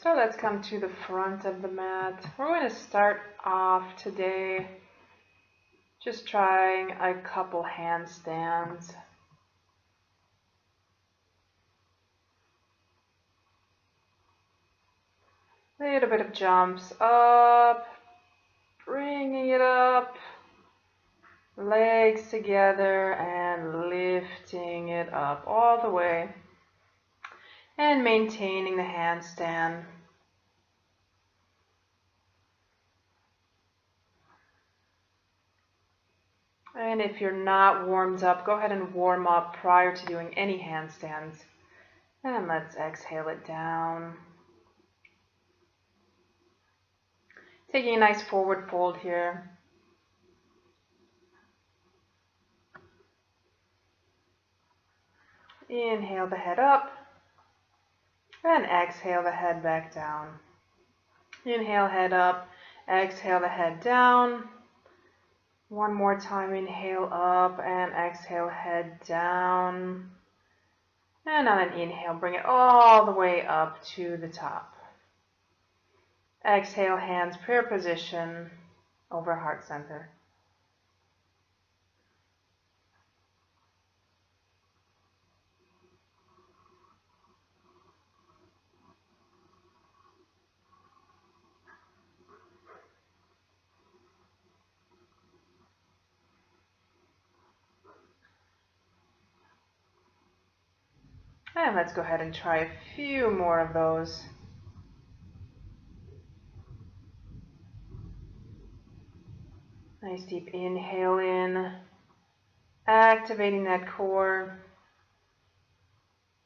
So let's come to the front of the mat. We're going to start off today just trying a couple handstands. A little bit of jumps up, bringing it up, legs together and lifting it up all the way and maintaining the handstand. And if you're not warmed up, go ahead and warm up prior to doing any handstands. And let's exhale it down. Taking a nice forward fold here. Inhale the head up. And exhale the head back down. Inhale, head up. Exhale the head down. One more time, inhale up and exhale, head down. And on an inhale, bring it all the way up to the top. Exhale, hands prayer position over heart center. And let's go ahead and try a few more of those. Nice deep inhale in, activating that core.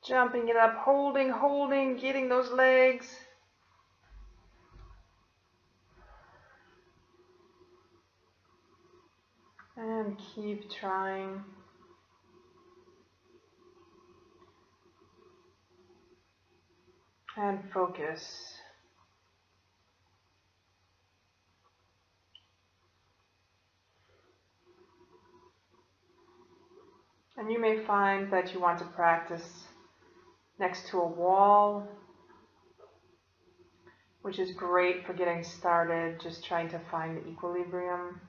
Jumping it up, holding, getting those legs. And keep trying. And focus. And you may find that you want to practice next to a wall, which is great for getting started, just trying to find the equilibrium.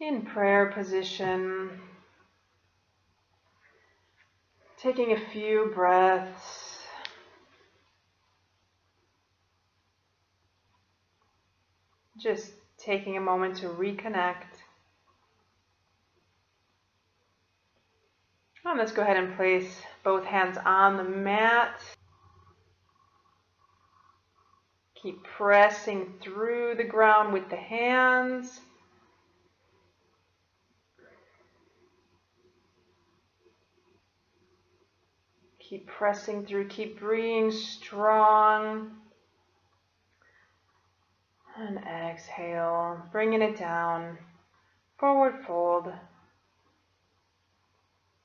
In prayer position, taking a few breaths. Just taking a moment to reconnect. And let's go ahead and place both hands on the mat. Keep pressing through the ground with the hands. Keep pressing through, keep breathing strong. And exhale, bringing it down, forward fold.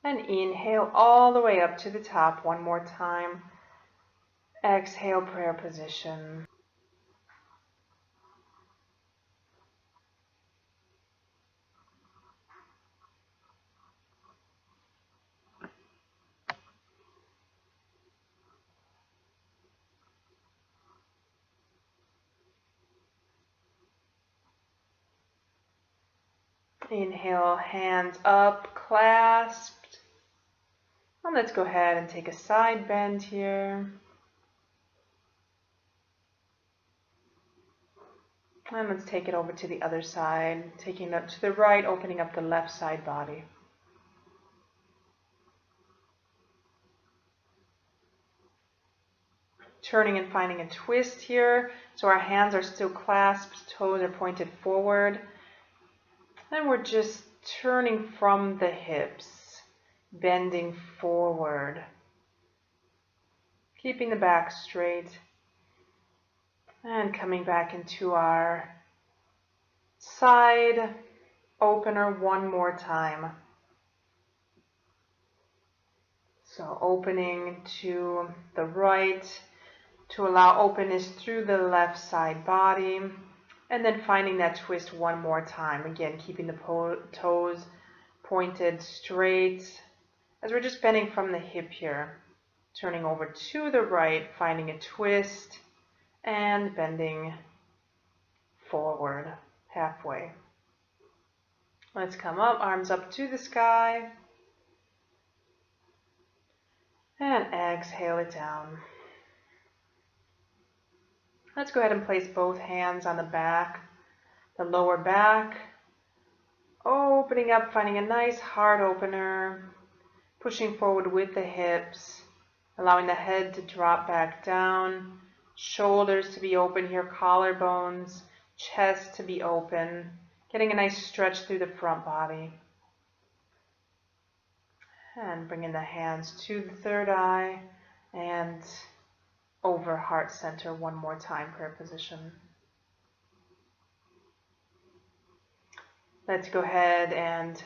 And inhale all the way up to the top one more time. Exhale, prayer position. Inhale, hands up, clasped. And let's go ahead and take a side bend here. And let's take it over to the other side, taking it to the right, opening up the left side body. Turning and finding a twist here. So our hands are still clasped, toes are pointed forward. And we're just turning from the hips, bending forward. Keeping the back straight. And coming back into our side opener one more time. So opening to the right to allow openness through the left side body. And then finding that twist one more time. Again, keeping the toes pointed straight as we're just bending from the hip here. Turning over to the right, finding a twist, and bending forward halfway. Let's come up, arms up to the sky. And exhale it down. Let's go ahead and place both hands on the back, the lower back. Opening up, finding a nice heart opener. Pushing forward with the hips. Allowing the head to drop back down. Shoulders to be open here, collarbones, chest to be open. Getting a nice stretch through the front body. And bringing the hands to the third eye and over heart center one more time, prayer position. Let's go ahead and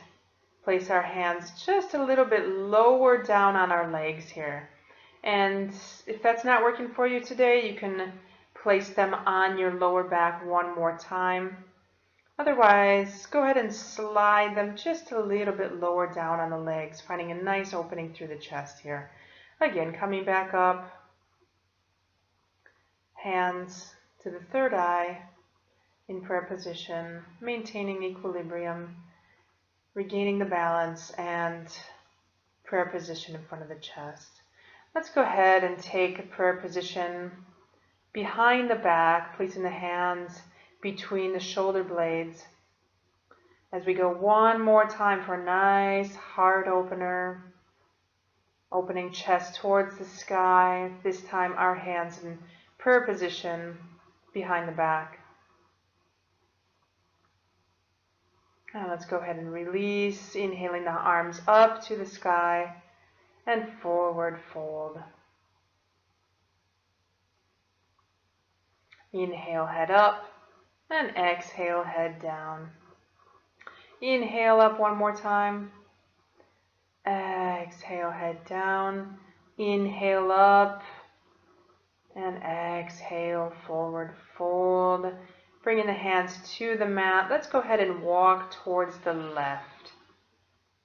place our hands just a little bit lower down on our legs here. And if that's not working for you today, you can place them on your lower back one more time. Otherwise, go ahead and slide them just a little bit lower down on the legs, finding a nice opening through the chest here. Again, coming back up, hands to the third eye in prayer position, maintaining equilibrium, regaining the balance, and prayer position in front of the chest. Let's go ahead and take a prayer position behind the back, placing the hands between the shoulder blades. As we go one more time for a nice heart opener, opening chest towards the sky. This time our hands in prayer position behind the back. Now let's go ahead and release, inhaling the arms up to the sky and forward fold. Inhale, head up, and exhale, head down. Inhale up one more time. Exhale, head down. Inhale up, and exhale, forward fold. Bringing the hands to the mat. Let's go ahead and walk towards the left.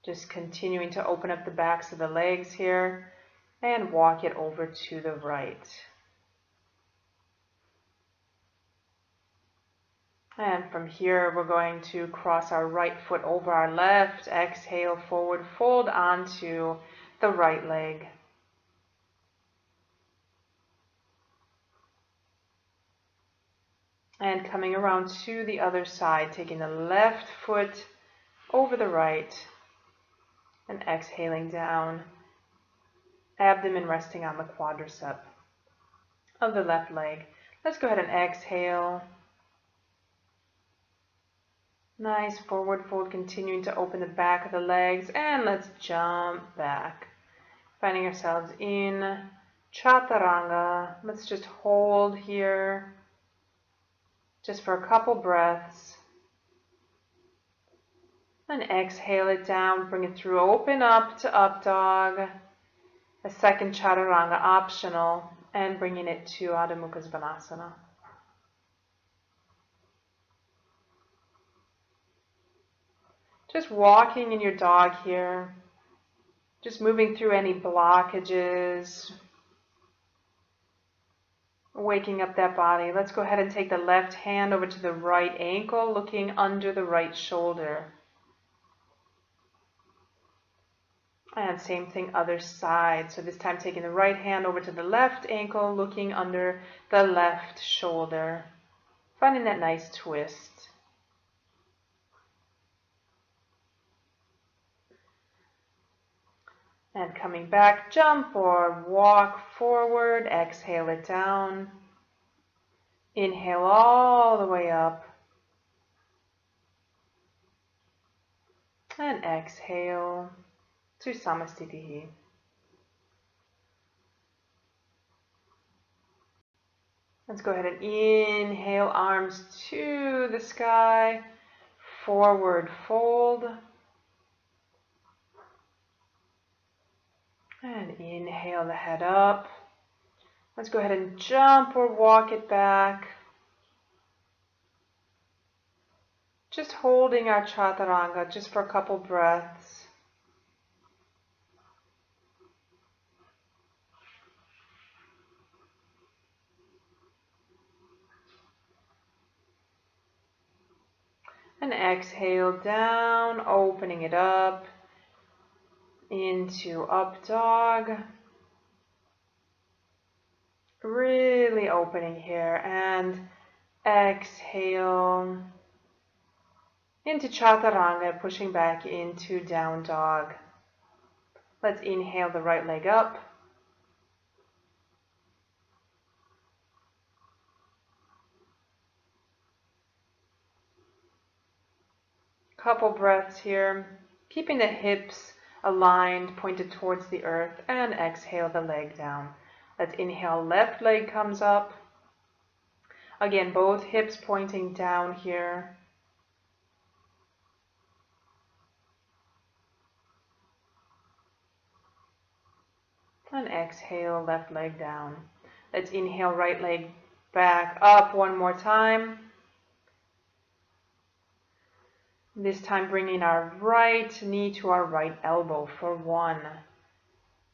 Just continuing to open up the backs of the legs here and walk it over to the right. And from here, we're going to cross our right foot over our left. Exhale, forward fold onto the right leg. And coming around to the other side, taking the left foot over the right and exhaling down, abdomen resting on the quadricep of the left leg. Let's go ahead and exhale. Nice forward fold, continuing to open the back of the legs, and let's jump back. Finding ourselves in Chaturanga. Let's just hold here just for a couple breaths. And exhale it down, bring it through, open up to up dog. A second Chaturanga optional, and bringing it to Adho Mukha Svanasana. Just walking in your dog here, just moving through any blockages, waking up that body. Let's go ahead and take the left hand over to the right ankle, looking under the right shoulder. And same thing, other side. So this time taking the right hand over to the left ankle, looking under the left shoulder. Finding that nice twist. And coming back, jump or walk forward, exhale it down. Inhale all the way up. And exhale to Samastitihi. Let's go ahead and inhale, arms to the sky, forward fold. And inhale the head up. Let's go ahead and jump or walk it back. Just holding our chaturanga just for a couple breaths. And exhale down, opening it up into up dog. Really opening here, and exhale into chaturanga, pushing back into down dog. Let's inhale the right leg up. Couple breaths here, keeping the hips aligned, pointed towards the earth, and exhale the leg down. Let's inhale, left leg comes up. Again, both hips pointing down here. And exhale, left leg down. Let's inhale, right leg back up one more time. This time bringing our right knee to our right elbow for 1.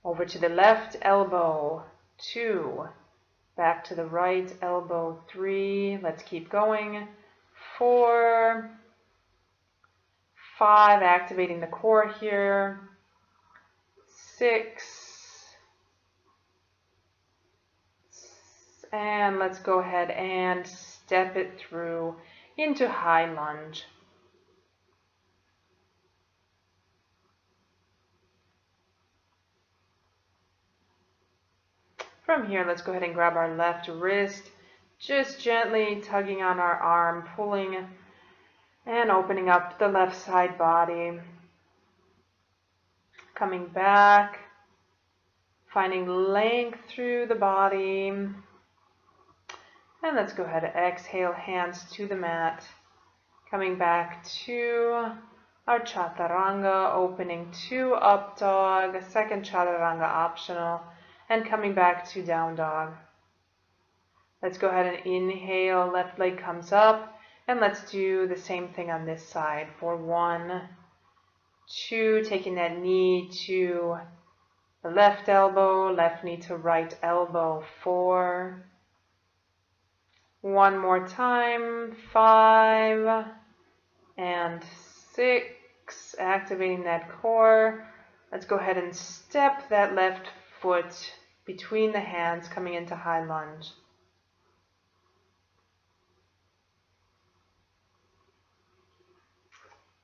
Over to the left elbow, 2. Back to the right elbow, 3. Let's keep going. 4. 5, activating the core here. 6. And let's go ahead and step it through into high lunge. From here, let's go ahead and grab our left wrist, just gently tugging on our arm, pulling and opening up the left side body. Coming back, finding length through the body. And let's go ahead and exhale, hands to the mat. Coming back to our chaturanga, opening to up dog, a second chaturanga optional. And coming back to down dog. Let's go ahead and inhale, left leg comes up, and let's do the same thing on this side for 1, 2, taking that knee to the left elbow, left knee to right elbow, 4, 1 more time, 5, and 6, activating that core. Let's go ahead and step that left foot between the hands, coming into high lunge.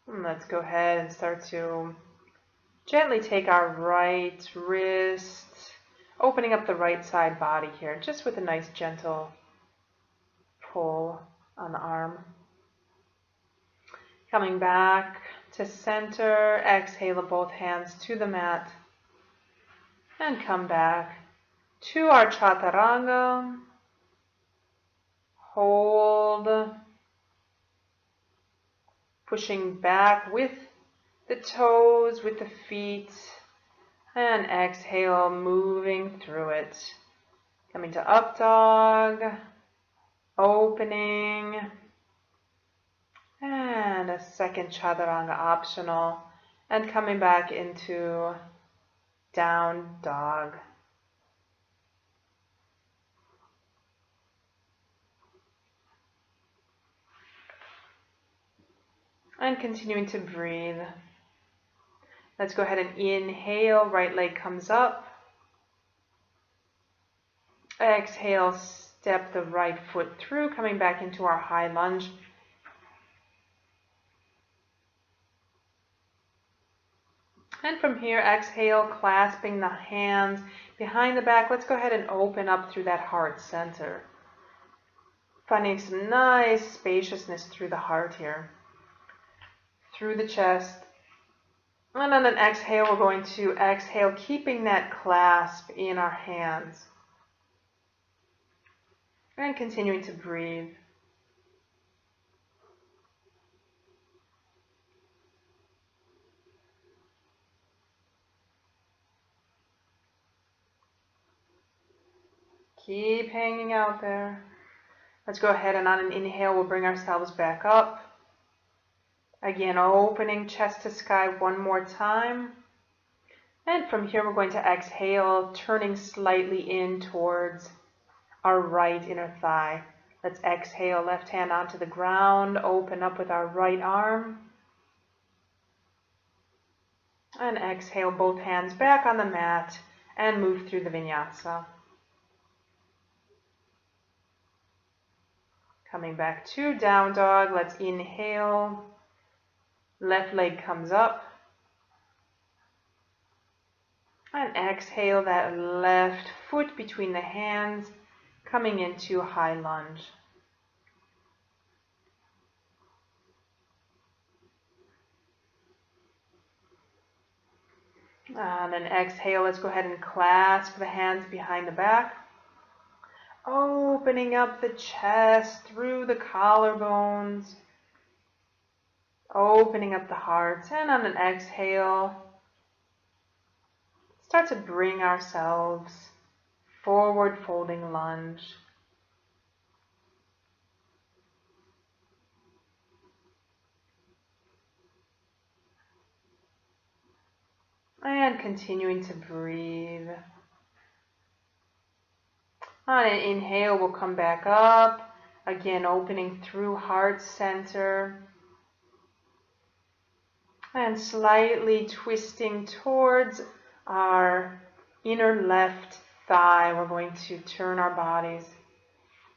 And let's go ahead and start to gently take our right wrist, opening up the right side body here, just with a nice gentle pull on the arm. Coming back to center, exhale both hands to the mat. And come back to our chaturanga. Hold. Pushing back with the toes, with the feet. And exhale, moving through it. Coming to up dog. Opening. And a second chaturanga optional. And coming back into down dog. And continuing to breathe. Let's go ahead and inhale, right leg comes up. Exhale, step the right foot through, coming back into our high lunge. And from here, exhale, clasping the hands behind the back. Let's go ahead and open up through that heart center. Finding some nice spaciousness through the heart here. Through the chest. And on an exhale, we're going to exhale, keeping that clasp in our hands. And continuing to breathe. Keep hanging out there. Let's go ahead and on an inhale, we'll bring ourselves back up. Again, opening chest to sky one more time. And from here, we're going to exhale, turning slightly in towards our right inner thigh. Let's exhale, left hand onto the ground, open up with our right arm. And exhale, both hands back on the mat and move through the Vinyasa. Coming back to down dog, let's inhale. Left leg comes up. And exhale, that left foot between the hands, coming into high lunge. And then exhale, let's go ahead and clasp the hands behind the back. Opening up the chest through the collarbones. Opening up the heart. And on an exhale, start to bring ourselves forward folding lunge. And continuing to breathe. On an inhale, we'll come back up. Again, opening through heart center. And slightly twisting towards our inner left thigh. We're going to turn our bodies.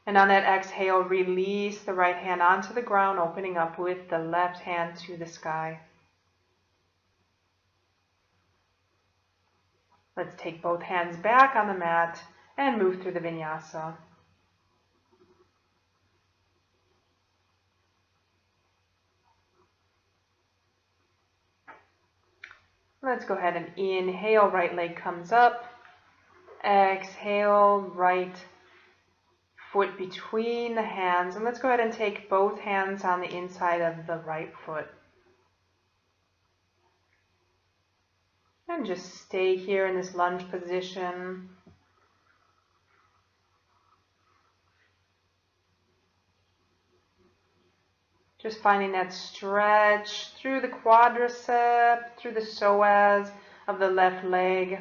And on that exhale, release the right hand onto the ground, opening up with the left hand to the sky. Let's take both hands back on the mat and move through the Vinyasa. Let's go ahead and inhale, right leg comes up. Exhale, right foot between the hands. And let's go ahead and take both hands on the inside of the right foot. And just stay here in this lunge position. Just finding that stretch through the quadricep, through the psoas of the left leg,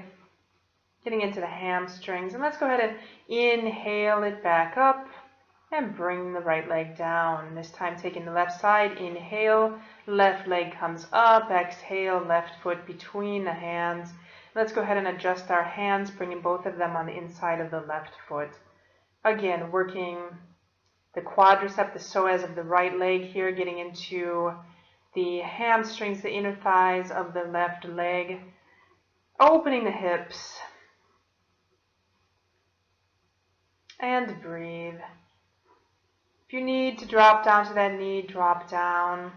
getting into the hamstrings. And let's go ahead and inhale it back up and bring the right leg down. This time taking the left side, inhale, left leg comes up, exhale, left foot between the hands. Let's go ahead and adjust our hands, bringing both of them on the inside of the left foot. Again, working the quadricep, the psoas of the right leg here, getting into the hamstrings, the inner thighs of the left leg, opening the hips, and breathe. If you need to drop down to that knee, drop down.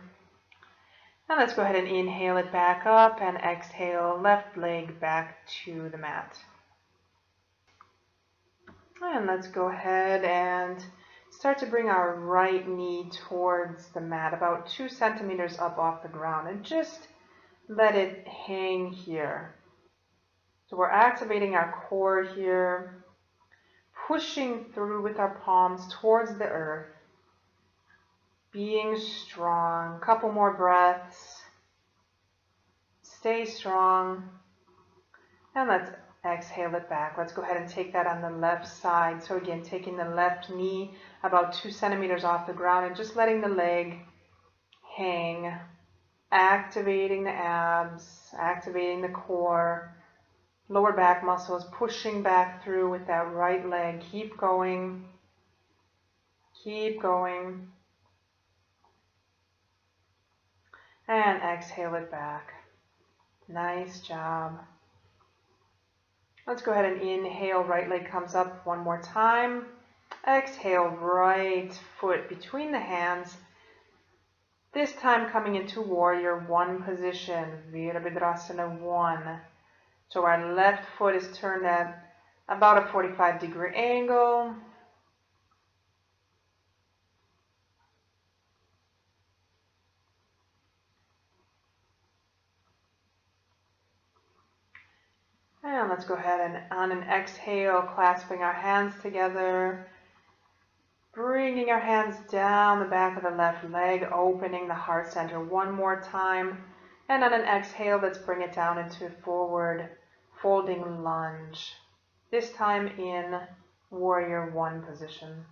And let's go ahead and inhale it back up and exhale, left leg back to the mat. And let's go ahead and start to bring our right knee towards the mat, about 2 centimeters up off the ground, and just let it hang here. So we're activating our core here, pushing through with our palms towards the earth, being strong. Couple more breaths. Stay strong. And let's exhale it back. Let's go ahead and take that on the left side. So again, taking the left knee about 2 centimeters off the ground and just letting the leg hang, activating the abs, activating the core, lower back muscles, pushing back through with that right leg. Keep going. Keep going. And exhale it back. Nice job. Let's go ahead and inhale, right leg comes up one more time. Exhale, right foot between the hands. This time coming into warrior one position, Virabhadrasana 1. So our left foot is turned at about a 45-degree angle. And let's go ahead and on an exhale, clasping our hands together, Bringing our hands down the back of the left leg, opening the heart center one more time. And on an exhale, let's bring it down into forward folding lunge. This time in warrior one position.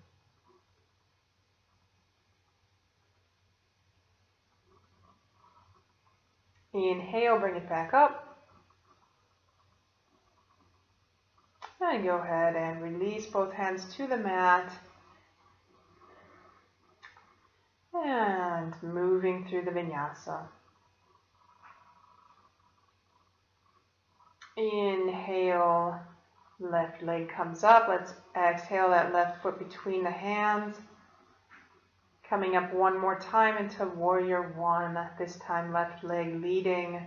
Inhale, bring it back up. And go ahead and release both hands to the mat. And moving through the vinyasa. Inhale, left leg comes up. Let's exhale that left foot between the hands. Coming up one more time into warrior one. This time left leg leading.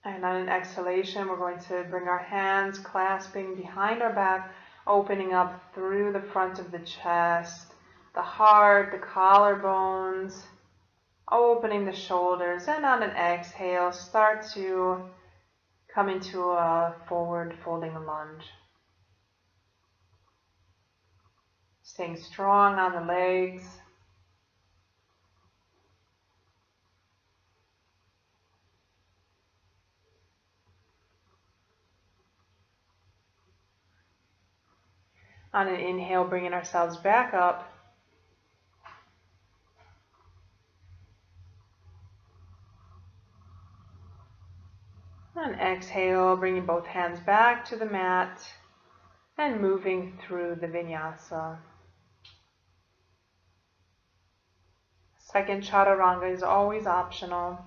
And on an exhalation, we're going to bring our hands clasping behind our back, opening up through the front of the chest, the heart, the collarbones, opening the shoulders. And on an exhale, start to come into a forward folding lunge. Staying strong on the legs. On an inhale, bringing ourselves back up. On exhale, bringing both hands back to the mat and moving through the vinyasa. Second chaturanga is always optional.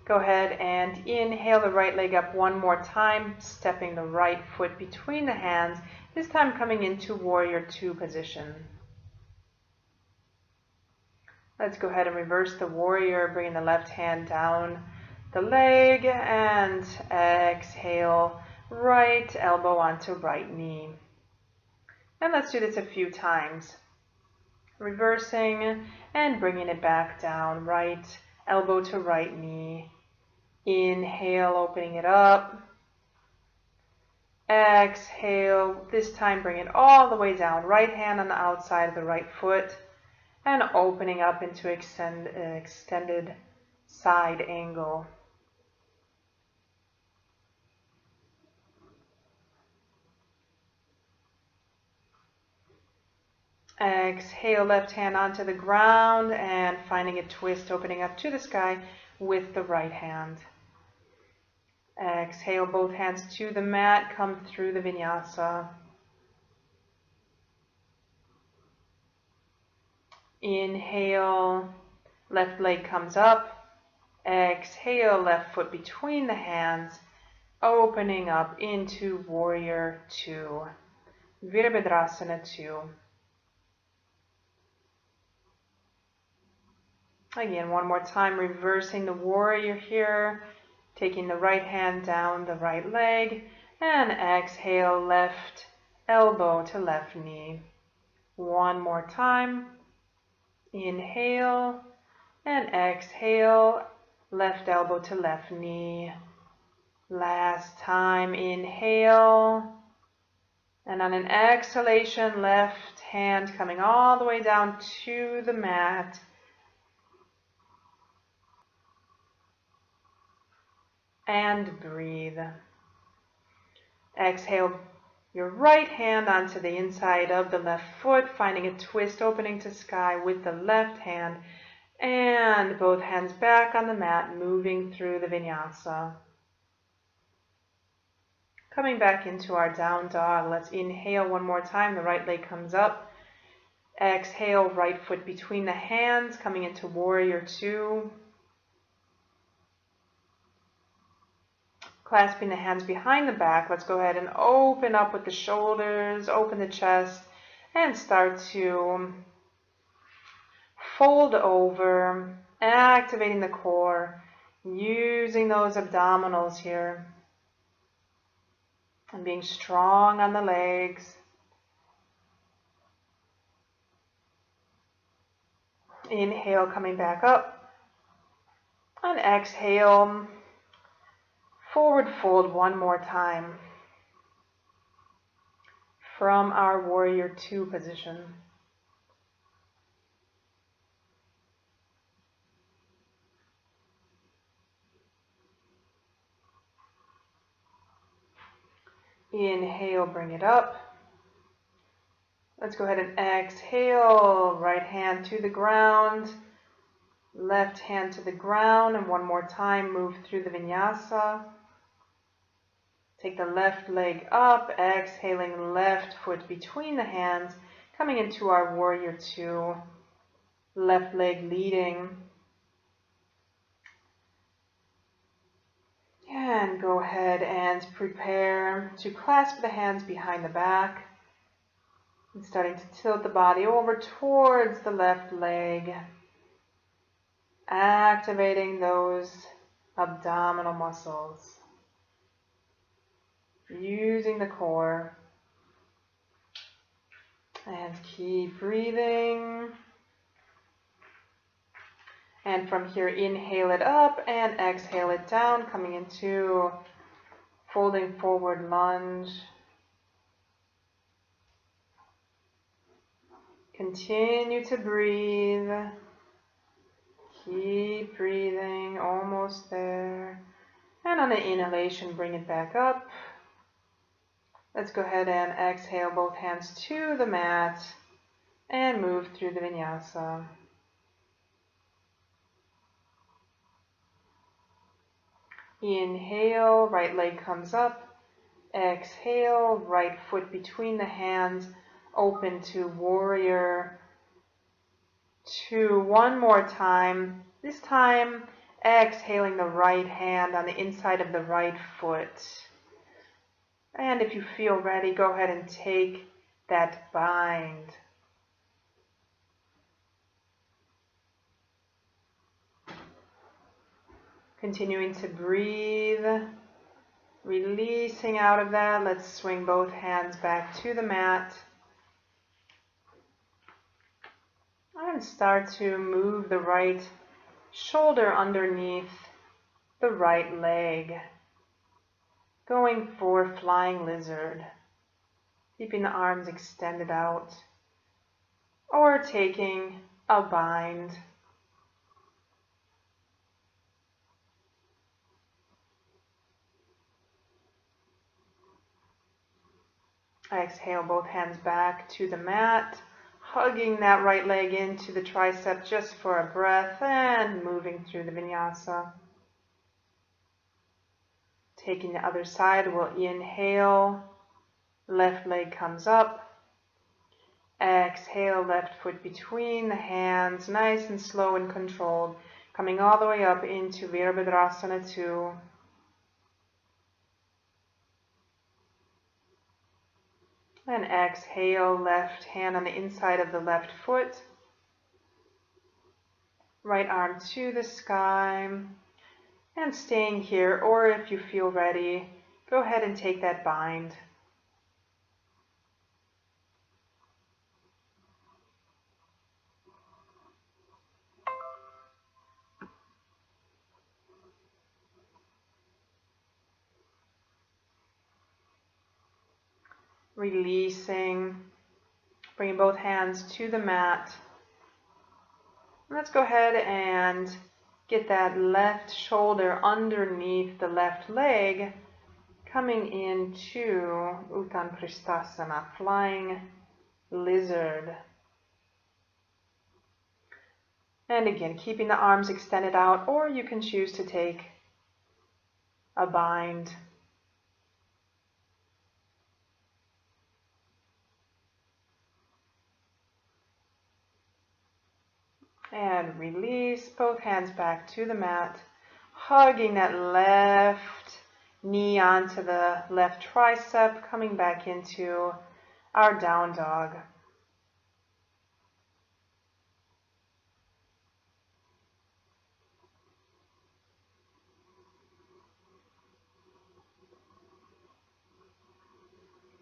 Go ahead and inhale the right leg up one more time, stepping the right foot between the hands, this time coming into warrior two position. Let's go ahead and reverse the warrior, bringing the left hand down the leg and exhale, right elbow onto right knee. And let's do this a few times. Reversing and bringing it back down, right elbow to right knee. Inhale, opening it up. Exhale, this time bring it all the way down. Right hand on the outside of the right foot and opening up into extended side angle. Exhale, left hand onto the ground and finding a twist, opening up to the sky with the right hand. Exhale, both hands to the mat, come through the vinyasa. Inhale, left leg comes up. Exhale, left foot between the hands, opening up into warrior two. Virabhadrasana 2. Again, one more time, reversing the warrior here, taking the right hand down the right leg, and exhale, left elbow to left knee. One more time, inhale, and exhale, left elbow to left knee. Last time, inhale, and on an exhalation, left hand coming all the way down to the mat. And breathe. Exhale your right hand onto the inside of the left foot, finding a twist, opening to sky with the left hand, and both hands back on the mat, moving through the vinyasa. Coming back into our down dog, let's inhale one more time. The right leg comes up. Exhale, right foot between the hands, coming into warrior two. Clasping the hands behind the back, let's go ahead and open up with the shoulders, open the chest, and start to fold over, activating the core, using those abdominals here, and being strong on the legs. Inhale, coming back up, and exhale, Forward fold one more time from our warrior two position. Inhale, bring it up. Let's go ahead and exhale. Right hand to the ground, left hand to the ground, and one more time, move through the Vinyasa. Take the left leg up, exhaling left foot between the hands, coming into our warrior two, left leg leading. And go ahead and prepare to clasp the hands behind the back. And starting to tilt the body over towards the left leg. Activating those abdominal muscles. Using the core. And keep breathing. And from here, inhale it up and exhale it down, coming into folding forward lunge. Continue to breathe. Keep breathing, almost there. And on the inhalation, bring it back up. Let's go ahead and exhale both hands to the mat and move through the Vinyasa. Inhale, right leg comes up. Exhale, right foot between the hands, open to warrior two. One more time. This time, exhaling the right hand on the inside of the right foot. And if you feel ready, go ahead and take that bind. Continuing to breathe, releasing out of that. Let's swing both hands back to the mat. And start to move the right shoulder underneath the right leg. Going for flying lizard. Keeping the arms extended out. Or taking a bind. Exhale, both hands back to the mat, hugging that right leg into the tricep just for a breath and moving through the Vinyasa. Taking the other side, we'll inhale, left leg comes up. Exhale, left foot between the hands, nice and slow and controlled, coming all the way up into Virabhadrasana 2. And exhale, left hand on the inside of the left foot. Right arm to the sky. And staying here, or if you feel ready, go ahead and take that bind. Releasing, bringing both hands to the mat. Let's go ahead and get that left shoulder underneath the left leg, coming into Uttanapristhasana, flying lizard. And again, keeping the arms extended out, or you can choose to take a bind. And release, both hands back to the mat, hugging that left knee onto the left tricep, coming back into our down dog.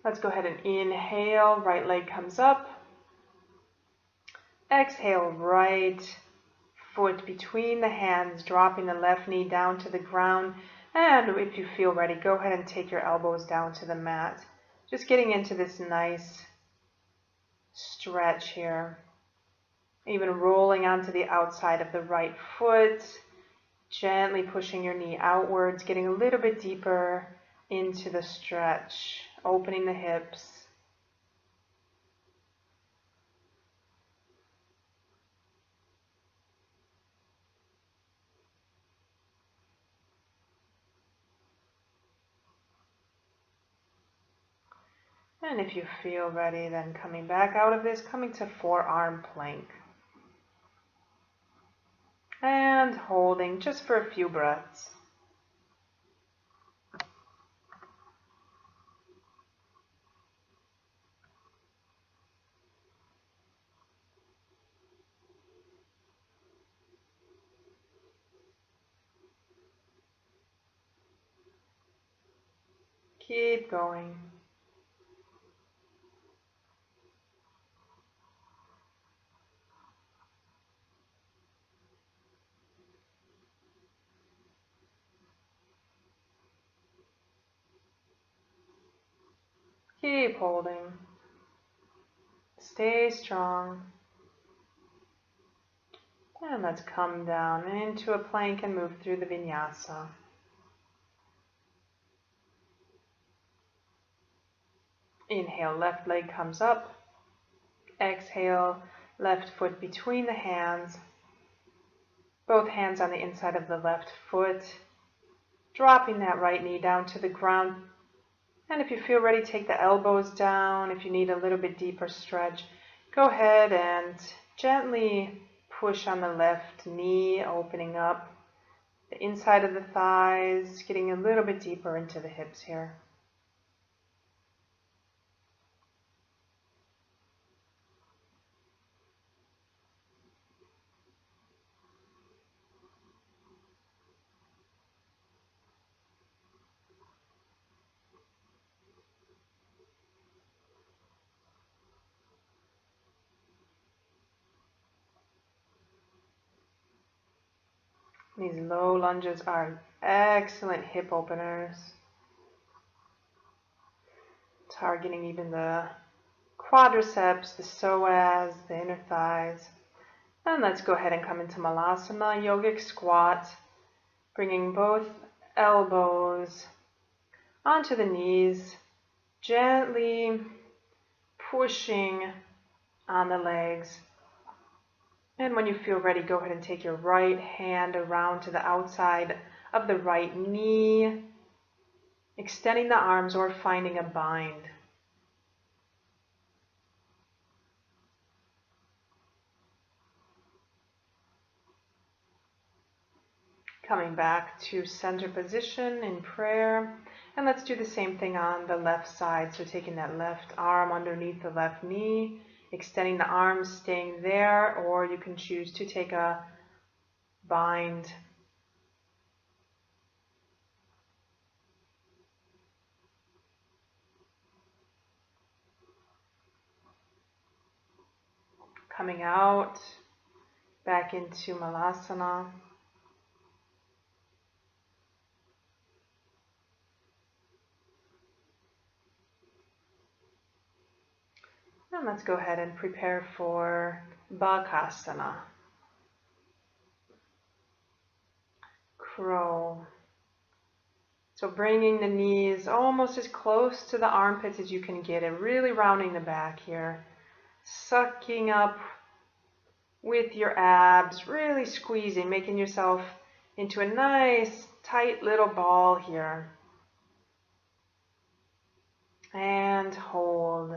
Let's go ahead and inhale, right leg comes up. Exhale, right foot between the hands, dropping the left knee down to the ground. And if you feel ready, go ahead and take your elbows down to the mat. Just getting into this nice stretch here. Even rolling onto the outside of the right foot. Gently pushing your knee outwards, getting a little bit deeper into the stretch. Opening the hips. And if you feel ready, then coming back out of this, coming to forearm plank. And holding just for a few breaths. Keep going. Keep holding. Stay strong. And let's come down into a plank and move through the Vinyasa. Inhale, left leg comes up. Exhale, left foot between the hands. Both hands on the inside of the left foot. Dropping that right knee down to the ground. And if you feel ready, take the elbows down. If you need a little bit deeper stretch, go ahead and gently push on the left knee, opening up the inside of the thighs, getting a little bit deeper into the hips here. These low lunges are excellent hip openers, targeting even the quadriceps, the psoas, the inner thighs. And let's go ahead and come into Malasana, yogic squat, bringing both elbows onto the knees, gently pushing on the legs. And when you feel ready, go ahead and take your right hand around to the outside of the right knee, extending the arms or finding a bind. Coming back to center position in prayer. And let's do the same thing on the left side. So taking that left arm underneath the left knee, extending the arms, staying there, or you can choose to take a bind. Coming out, back into Malasana. And let's go ahead and prepare for Bakasana. Crow. So bringing the knees almost as close to the armpits as you can get it, really rounding the back here. Sucking up with your abs, really squeezing, making yourself into a nice tight little ball here. And hold.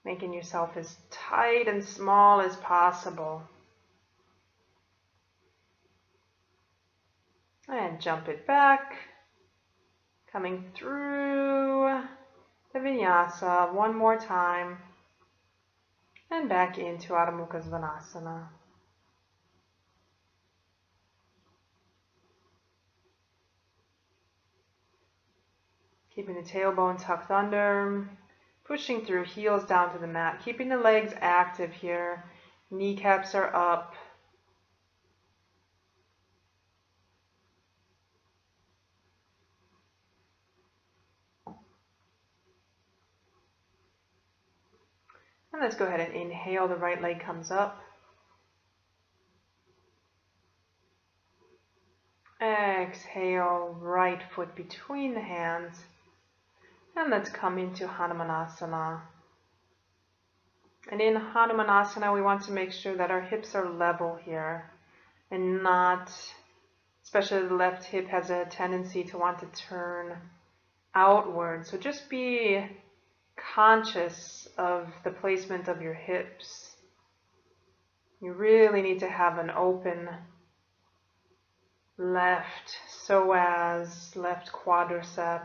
Making yourself as tight and small as possible. And jump it back. Coming through the Vinyasa one more time. And back into Adho Mukha Svanasana. Keeping the tailbone tucked under. Pushing through, heels down to the mat. Keeping the legs active here. Kneecaps are up. And let's go ahead and inhale, the right leg comes up. Exhale, right foot between the hands. And let's come into Hanumanasana. And in Hanumanasana, we want to make sure that our hips are level here and not, especially the left hip has a tendency to want to turn outward. So just be conscious of the placement of your hips. You really need to have an open left psoas, left quadricep.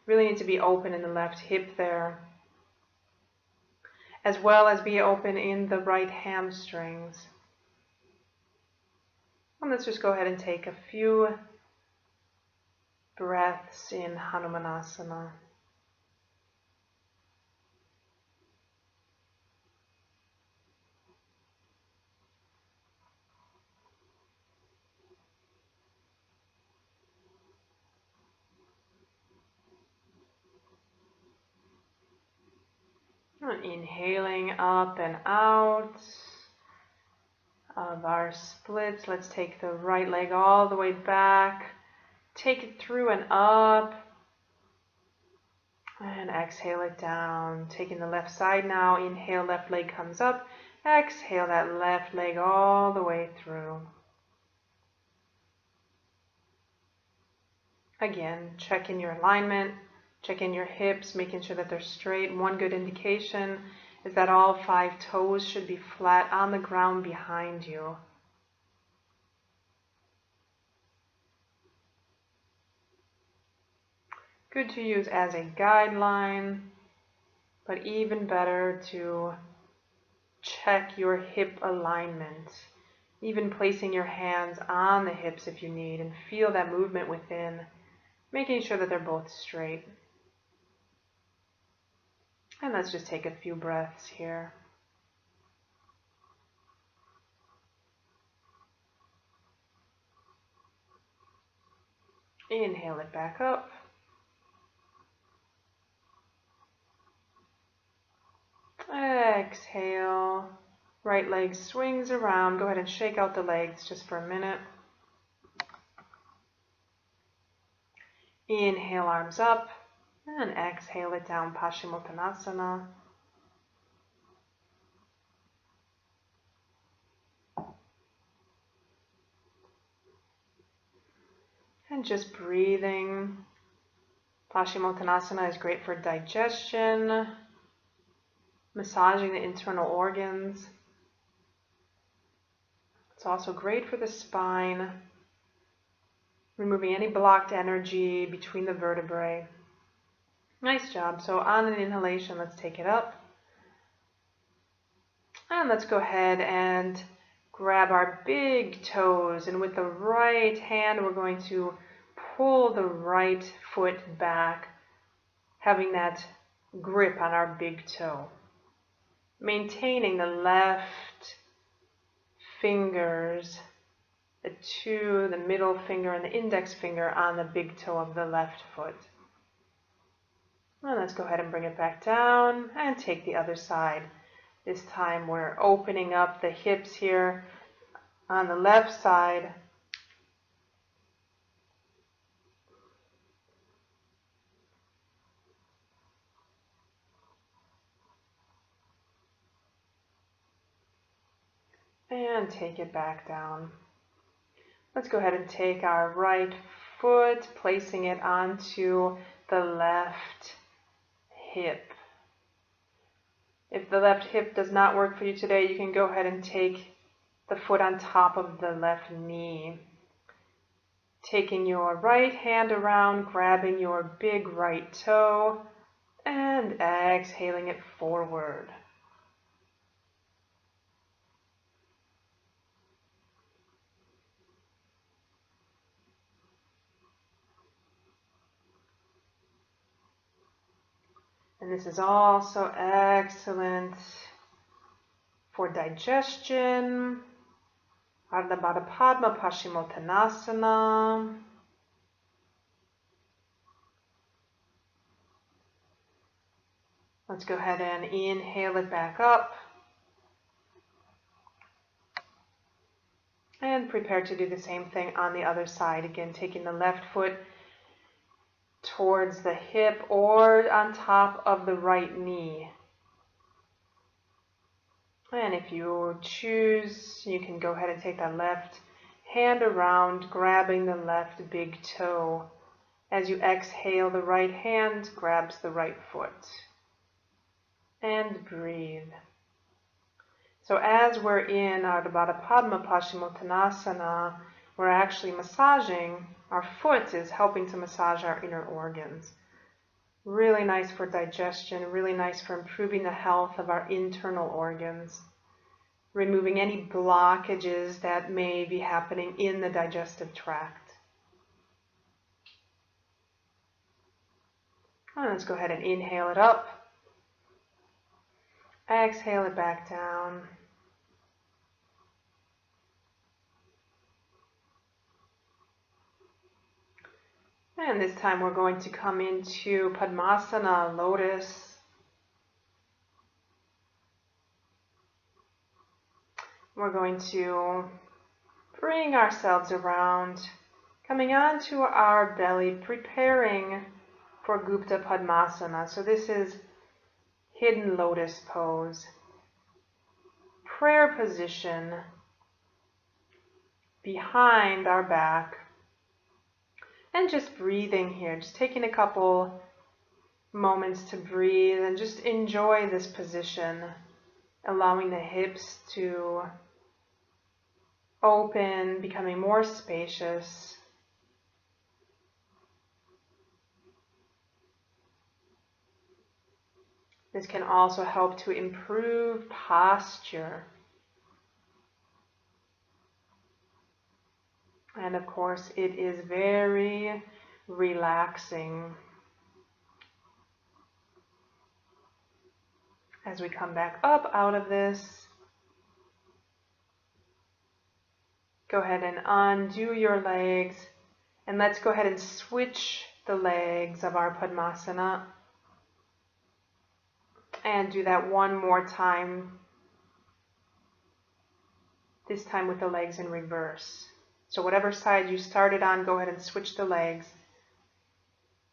Really need to be open in the left hip there, as well as be open in the right hamstrings. And let's just go ahead and take a few breaths in Hanumanasana. And inhaling up and out of our splits. Let's take the right leg all the way back. Take it through and up. And exhale it down. Taking the left side now. Inhale, left leg comes up. Exhale that left leg all the way through. Again, check in your alignment. Check in your hips, making sure that they're straight. One good indication is that all 5 toes should be flat on the ground behind you. Good to use as a guideline, but even better to check your hip alignment. Even placing your hands on the hips if you need, and feel that movement within, making sure that they're both straight. And let's just take a few breaths here. Inhale it back up. Exhale. Right leg swings around. Go ahead and shake out the legs just for a minute. Inhale, arms up. And exhale it down, Paschimottanasana. And just breathing. Paschimottanasana is great for digestion, massaging the internal organs. It's also great for the spine, removing any blocked energy between the vertebrae. Nice job. So on an inhalation, let's take it up. And let's go ahead and grab our big toes. And with the right hand, we're going to pull the right foot back, having that grip on our big toe. Maintaining the left fingers, the middle finger and the index finger on the big toe of the left foot. And let's go ahead and bring it back down and take the other side. This time we're opening up the hips here on the left side. And take it back down. Let's go ahead and take our right foot, placing it onto the left hip. If the left hip does not work for you today, you can go ahead and take the foot on top of the left knee. Taking your right hand around, grabbing your big right toe, and exhaling it forward. And this is also excellent for digestion. Ardha Baddha Padma Paschimottanasana. Let's go ahead and inhale it back up. And prepare to do the same thing on the other side. Again, taking the left foot towards the hip or on top of the right knee. And if you choose, you can go ahead and take that left hand around, grabbing the left big toe. As you exhale, the right hand grabs the right foot. And breathe. So as we're in Ardha Padma Paschimottanasana, we're actually massaging. Our foot is helping to massage our inner organs. Really nice for digestion, really nice for improving the health of our internal organs, removing any blockages that may be happening in the digestive tract. And let's go ahead and inhale it up. Exhale it back down. And this time we're going to come into Padmasana, lotus. We're going to bring ourselves around, coming onto our belly, preparing for Gupta Padmasana. So this is hidden lotus pose. Prayer position behind our back. And just breathing here, just taking a couple moments to breathe and just enjoy this position, allowing the hips to open, becoming more spacious. This can also help to improve posture. And of course, it is very relaxing. As we come back up out of this, go ahead and undo your legs. And let's go ahead and switch the legs of our Padmasana. And do that one more time. This time with the legs in reverse. So whatever side you started on, go ahead and switch the legs.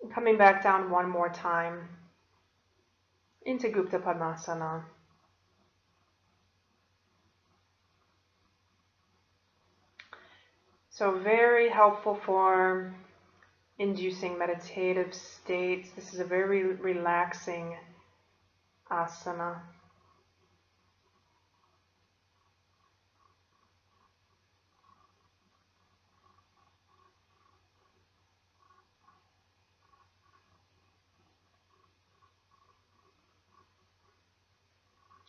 And coming back down one more time into Gupta Padmasana. So very helpful for inducing meditative states. This is a very relaxing asana.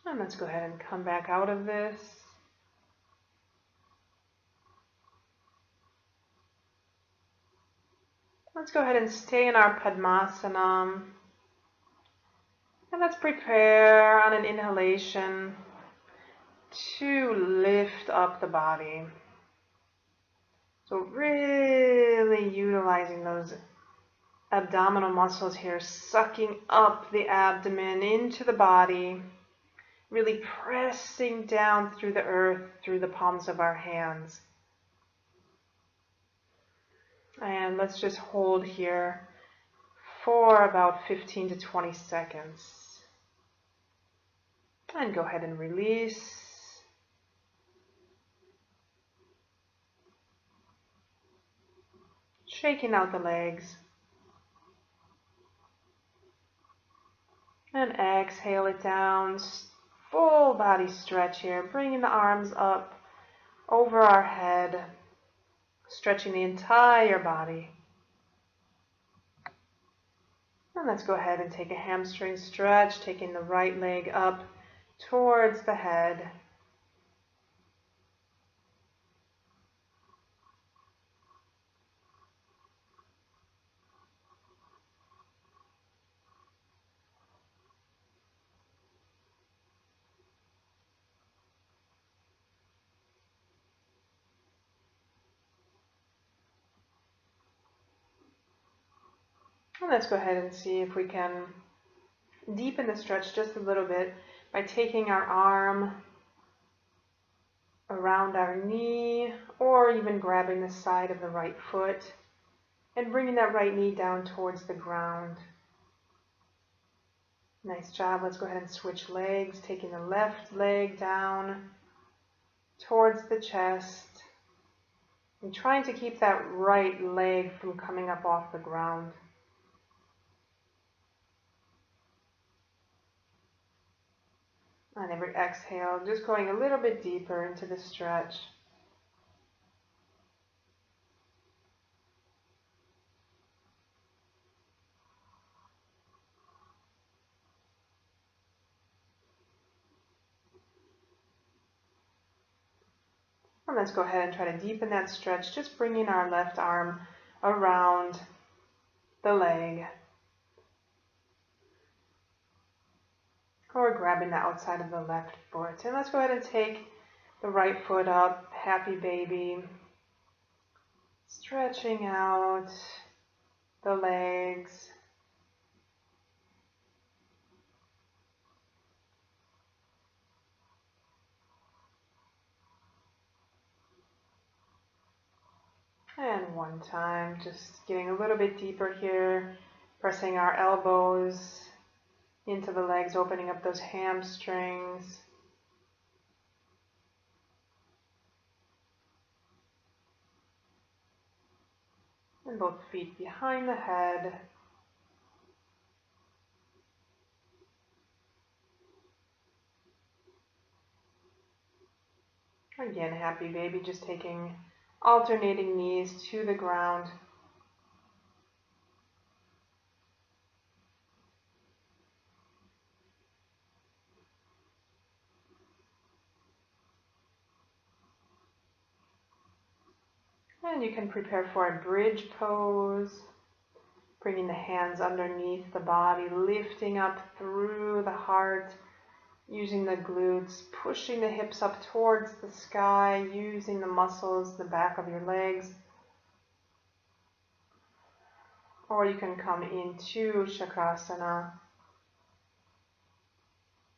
And let's go ahead and come back out of this. Let's go ahead and stay in our Padmasana. And let's prepare on an inhalation to lift up the body. So really utilizing those abdominal muscles here, sucking up the abdomen into the body. Really pressing down through the earth, through the palms of our hands. And let's just hold here for about 15 to 20 seconds. And go ahead and release. Shaking out the legs. And exhale it down. Full body stretch here, bringing the arms up over our head, stretching the entire body. And let's go ahead and take a hamstring stretch, taking the right leg up towards the head. And let's go ahead and see if we can deepen the stretch just a little bit by taking our arm around our knee, or even grabbing the side of the right foot and bringing that right knee down towards the ground. Nice job. Let's go ahead and switch legs, taking the left leg down towards the chest and trying to keep that right leg from coming up off the ground. On every exhale, just going a little bit deeper into the stretch. And let's go ahead and try to deepen that stretch, just bringing our left arm around the leg, or grabbing the outside of the left foot. And let's go ahead and take the right foot up, happy baby, stretching out the legs. And one time, just getting a little bit deeper here, pressing our elbows into the legs, opening up those hamstrings. And both feet behind the head. Again, happy baby, just taking alternating knees to the ground. And you can prepare for a bridge pose, bringing the hands underneath the body, lifting up through the heart, using the glutes, pushing the hips up towards the sky, using the muscles in the back of your legs. Or you can come into Chakrasana,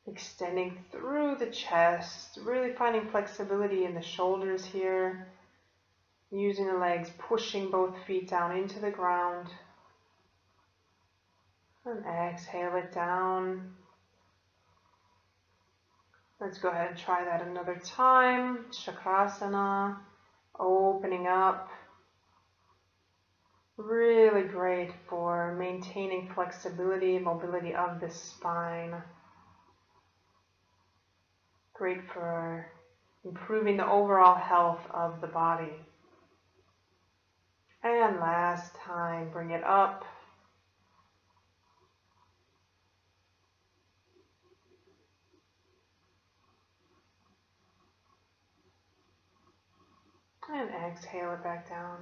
extending through the chest, really finding flexibility in the shoulders here, using the legs, pushing both feet down into the ground. And exhale it down. Let's go ahead and try that another time. Chakrasana, opening up. Really great for maintaining flexibility, mobility of the spine. Great for improving the overall health of the body. And last time, bring it up. And exhale it back down.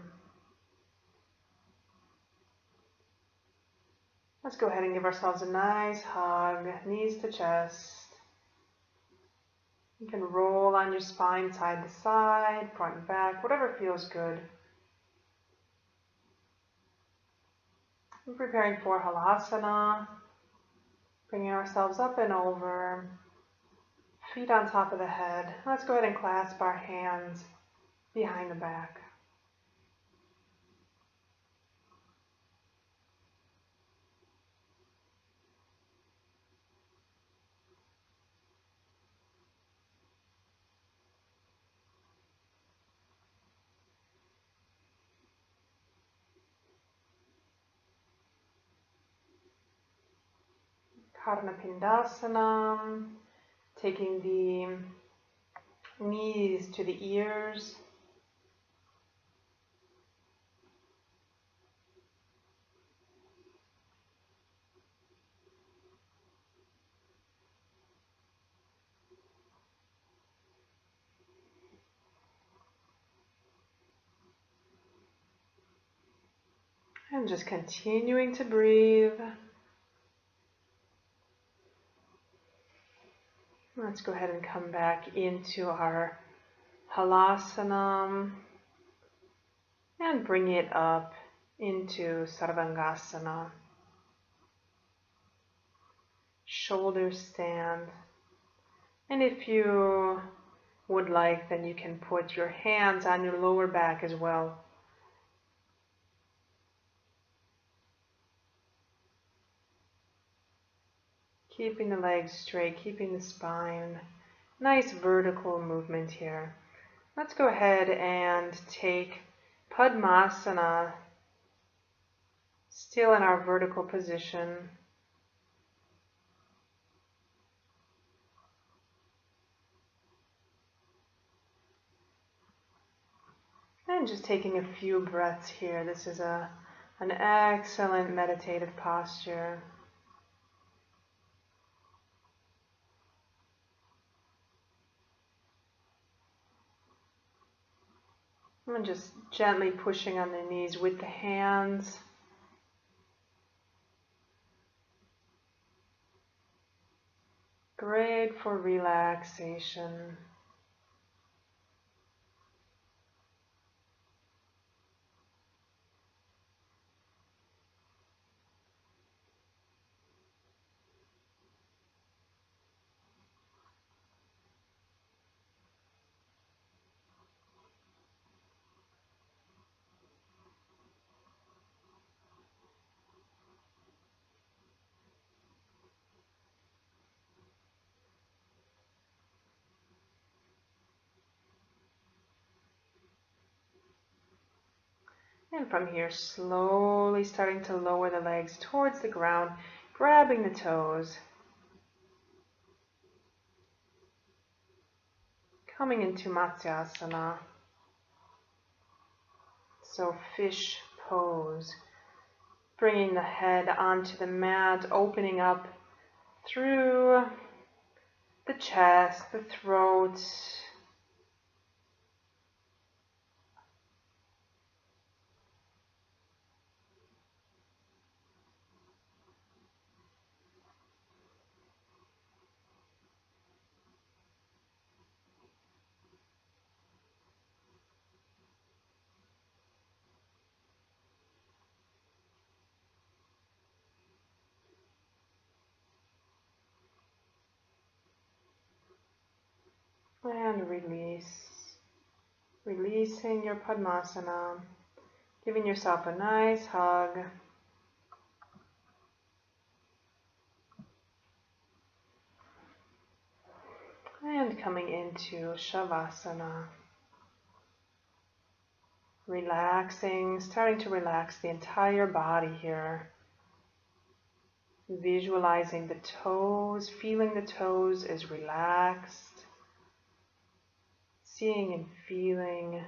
Let's go ahead and give ourselves a nice hug, knees to chest. You can roll on your spine side to side, front and back, whatever feels good. We're preparing for Halasana, bringing ourselves up and over, feet on top of the head. Let's go ahead and clasp our hands behind the back. Karnapindasana, taking the knees to the ears. And just continuing to breathe. Let's go ahead and come back into our Halasana and bring it up into Sarvangasana. shoulder stand. And if you would like, then you can put your hands on your lower back as well. Keeping the legs straight, keeping the spine. Nice vertical movement here. Let's go ahead and take Padmasana, still in our vertical position. And just taking a few breaths here. This is an excellent meditative posture. And just gently pushing on the knees with the hands. Great for relaxation. And from here, slowly starting to lower the legs towards the ground, grabbing the toes. Coming into Matsyasana. So fish pose. Bringing the head onto the mat, opening up through the chest, the throat. And release. Releasing your Padmasana. Giving yourself a nice hug. And coming into Shavasana. Relaxing, starting to relax the entire body here. Visualizing the toes, feeling the toes as relaxed. Seeing and feeling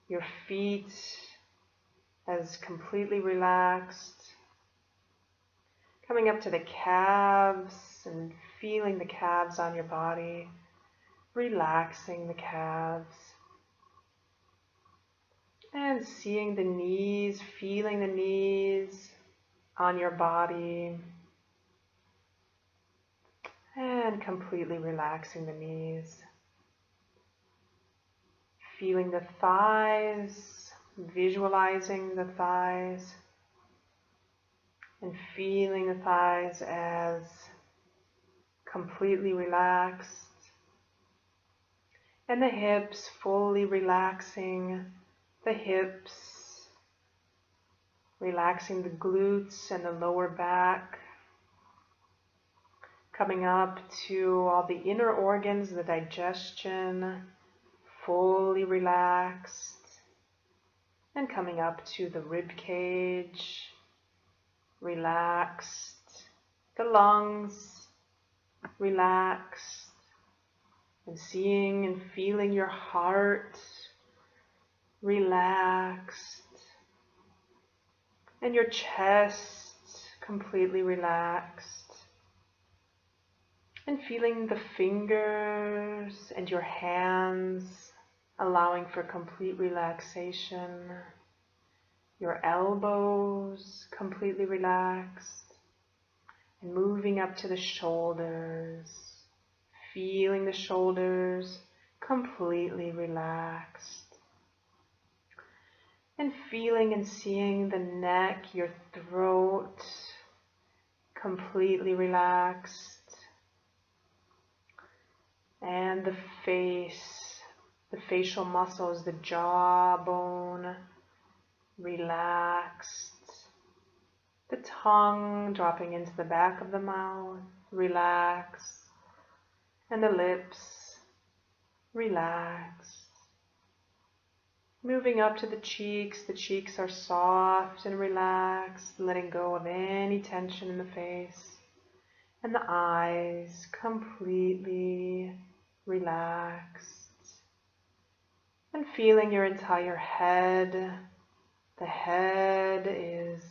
your feet as completely relaxed. Coming up to the calves and feeling the calves on your body. Relaxing the calves. And seeing the knees, feeling the knees on your body. And completely relaxing the knees. Feeling the thighs, visualizing the thighs, and feeling the thighs as completely relaxed. And the hips, fully relaxing the hips, relaxing the glutes and the lower back. Coming up to all the inner organs, the digestion, fully relaxed. And coming up to the rib cage, relaxed. The lungs, relaxed. And seeing and feeling your heart, relaxed. And your chest, completely relaxed. And feeling the fingers and your hands, allowing for complete relaxation. Your elbows completely relaxed. And moving up to the shoulders. Feeling the shoulders completely relaxed. And feeling and seeing the neck, your throat completely relaxed. and the face, the facial muscles, the jawbone relaxed. The tongue dropping into the back of the mouth, relaxed. And the lips, relaxed. Moving up to the cheeks are soft and relaxed, letting go of any tension in the face. And the eyes completely relaxed. And feeling your entire head. The head is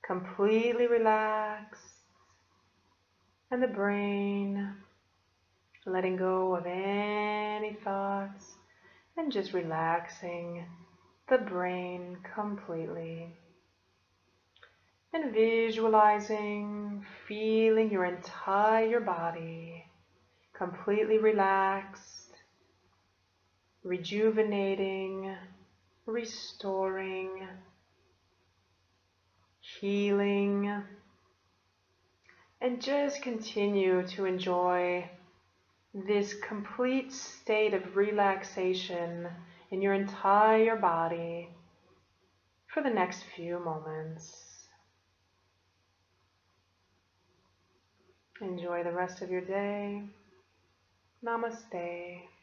completely relaxed. And the brain, letting go of any thoughts and just relaxing the brain completely. And visualizing, feeling your entire body completely relaxed, rejuvenating, restoring, healing, and just continue to enjoy this complete state of relaxation in your entire body for the next few moments. Enjoy the rest of your day. Namaste.